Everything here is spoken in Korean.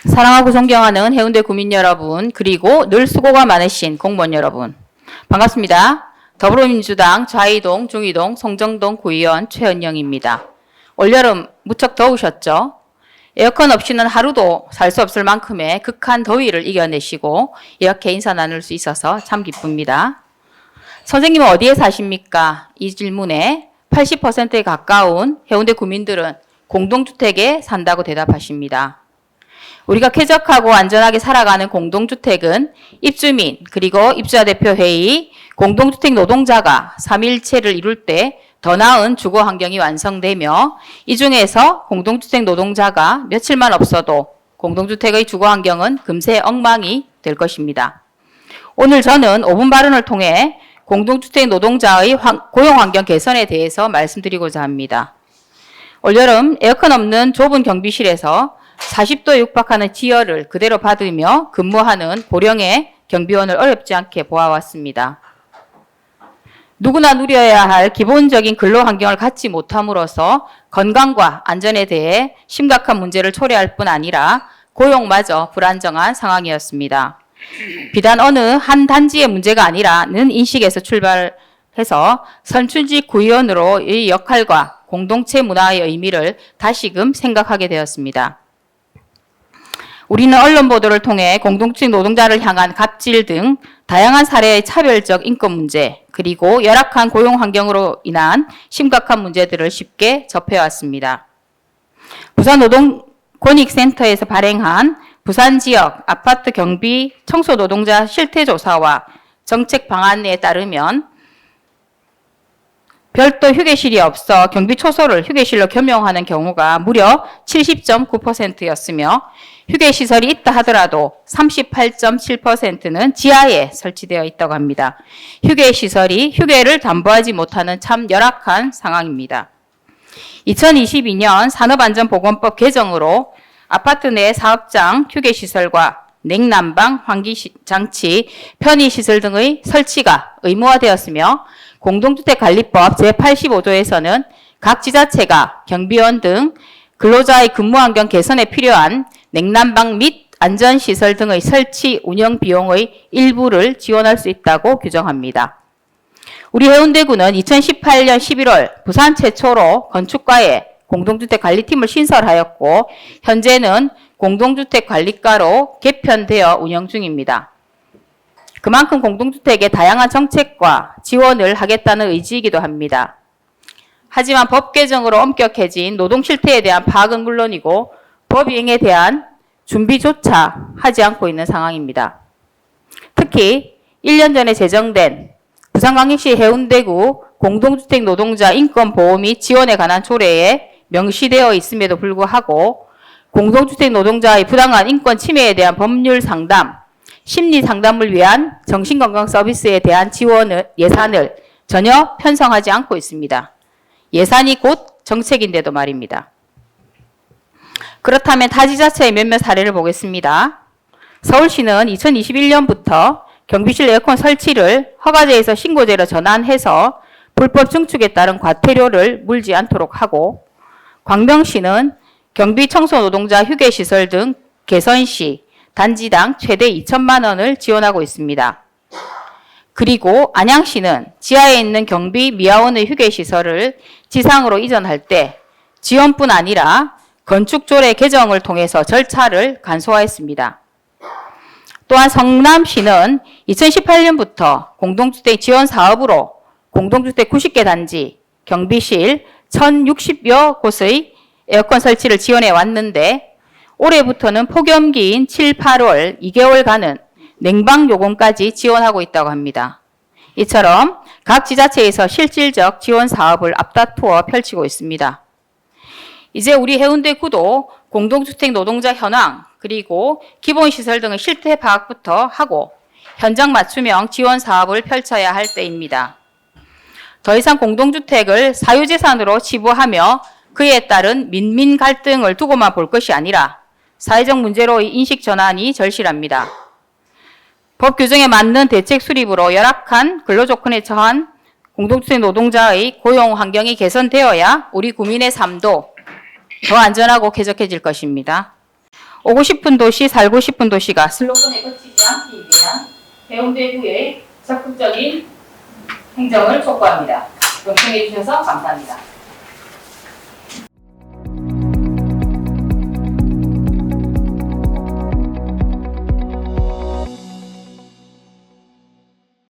사랑하고 존경하는 해운대 구민 여러분, 그리고 늘 수고가 많으신 공무원 여러분, 반갑습니다. 더불어민주당 좌이동, 중이동, 송정동 구의원 최은영입니다. 올여름 무척 더우셨죠? 에어컨 없이는 하루도 살 수 없을 만큼의 극한 더위를 이겨내시고 이렇게 인사 나눌 수 있어서 참 기쁩니다. 선생님은 어디에 사십니까? 이 질문에 80%에 가까운 해운대 구민들은 공동주택에 산다고 대답하십니다. 우리가 쾌적하고 안전하게 살아가는 공동주택은 입주민 그리고 입주자 대표회의, 공동주택 노동자가 3일체를 이룰 때 더 나은 주거 환경이 완성되며 이 중에서 공동주택 노동자가 며칠만 없어도 공동주택의 주거 환경은 금세 엉망이 될 것입니다. 오늘 저는 5분 발언을 통해 공동주택 노동자의 고용 환경 개선에 대해서 말씀드리고자 합니다. 올여름 에어컨 없는 좁은 경비실에서 40도에 육박하는 지열을 그대로 받으며 근무하는 고령의 경비원을 어렵지 않게 보아왔습니다. 누구나 누려야 할 기본적인 근로 환경을 갖지 못함으로써 건강과 안전에 대해 심각한 문제를 초래할 뿐 아니라 고용마저 불안정한 상황이었습니다. 비단 어느 한 단지의 문제가 아니라는 인식에서 출발해서 선출직 구의원으로의 역할과 공동체 문화의 의미를 다시금 생각하게 되었습니다. 우리는 언론 보도를 통해 공동주택 노동자를 향한 갑질 등 다양한 사례의 차별적 인권 문제, 그리고 열악한 고용 환경으로 인한 심각한 문제들을 쉽게 접해왔습니다. 부산노동권익센터에서 발행한 부산 지역 아파트 경비 청소 노동자 실태 조사와 정책 방안에 따르면 별도 휴게실이 없어 경비 초소를 휴게실로 겸용하는 경우가 무려 70.9%였으며 휴게시설이 있다 하더라도 38.7%는 지하에 설치되어 있다고 합니다. 휴게시설이 휴게를 담보하지 못하는 참 열악한 상황입니다. 2022년 산업안전보건법 개정으로 아파트 내 사업장 휴게시설과 냉난방, 환기장치, 편의시설 등의 설치가 의무화되었으며 공동주택관리법 제85조에서는 각 지자체가 경비원 등 근로자의 근무환경 개선에 필요한 냉난방 및 안전시설 등의 설치 운영 비용의 일부를 지원할 수 있다고 규정합니다. 우리 해운대구는 2018년 11월 부산 최초로 건축과에 공동주택관리팀을 신설하였고 현재는 공동주택관리과로 개편되어 운영 중입니다. 그만큼 공동주택에 다양한 정책과 지원을 하겠다는 의지이기도 합니다. 하지만 법 개정으로 엄격해진 노동 실태에 대한 파악은 물론이고 법 이행에 대한 준비조차 하지 않고 있는 상황입니다. 특히 1년 전에 제정된 부산광역시 해운대구 공동주택 노동자 인권보호 및 지원에 관한 조례에 명시되어 있음에도 불구하고 공동주택 노동자의 부당한 인권 침해에 대한 법률 상담, 심리 상담을 위한 정신건강 서비스에 대한 예산을 전혀 편성하지 않고 있습니다. 예산이 곧 정책인데도 말입니다. 그렇다면 타 지자체의 몇몇 사례를 보겠습니다. 서울시는 2021년부터 경비실 에어컨 설치를 허가제에서 신고제로 전환해서 불법 증축에 따른 과태료를 물지 않도록 하고, 광명시는 경비 청소 노동자 휴게시설 등 개선 시 단지당 최대 2천만 원을 지원하고 있습니다. 그리고 안양시는 지하에 있는 경비 미화원의 휴게시설을 지상으로 이전할 때 지원뿐 아니라 건축조례 개정을 통해서 절차를 간소화했습니다. 또한 성남시는 2018년부터 공동주택 지원 사업으로 공동주택 90개 단지, 경비실 1,060여 곳의 에어컨 설치를 지원해 왔는데 올해부터는 폭염기인 7, 8월 2개월간은 냉방 요금까지 지원하고 있다고 합니다. 이처럼 각 지자체에서 실질적 지원 사업을 앞다투어 펼치고 있습니다. 이제 우리 해운대구도 공동주택 노동자 현황 그리고 기본시설 등의 실태 파악부터 하고 현장 맞춤형 지원 사업을 펼쳐야 할 때입니다. 더 이상 공동주택을 사유재산으로 치부하며 그에 따른 민민 갈등을 두고만 볼 것이 아니라 사회적 문제로의 인식 전환이 절실합니다. 법 규정에 맞는 대책 수립으로 열악한 근로조건에 처한 공동주택 노동자의 고용 환경이 개선되어야 우리 국민의 삶도 더 안전하고 쾌적해질 것입니다. 오고 싶은 도시, 살고 싶은 도시가 슬로건에 그치지 않기 위한 해운대구의 적극적인 행정을 촉구합니다. 경청해 주셔서 감사합니다.